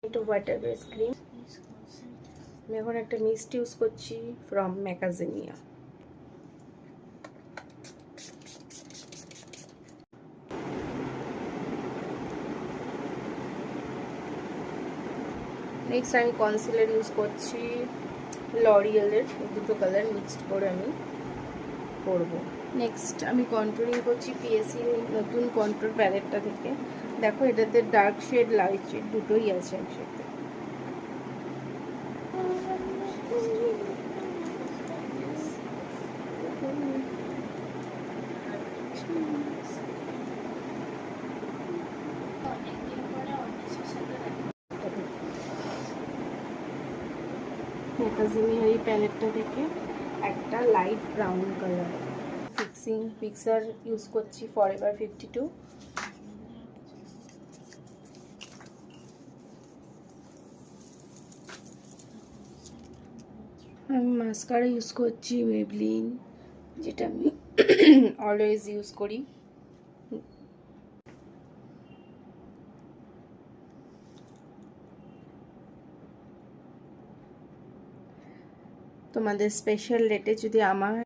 একটু water base cream. আমি এখন একটা মিস্ট ইউজ করছি ফ্রম ম্যাকাজিনিয়া। নেক্সট আমি কনসিলার ইউজ করছি লরিয়েলের, দুটো কালার মিক্সড করে আমি করবো। নেক্সট আমি কন্ট্রোলিং করছি পিএসসির নতুন কন্ট্রোল প্যালেটটা থেকে। দেখো এটাতে ডার্ক শেড লাইট শেড দুটোই আছে একসাথে। ম্যাকাজিনিয়ার এই প্যালেটটা থেকে একটা light brown colour fixer use করছি ফরএভার 52। আমি মাস্কারা ইউজ করছি মেবলিন, যেটা আমি অলওয়েজ ইউজ করি। তোমাদের স্পেশাল রেটে যদি আমার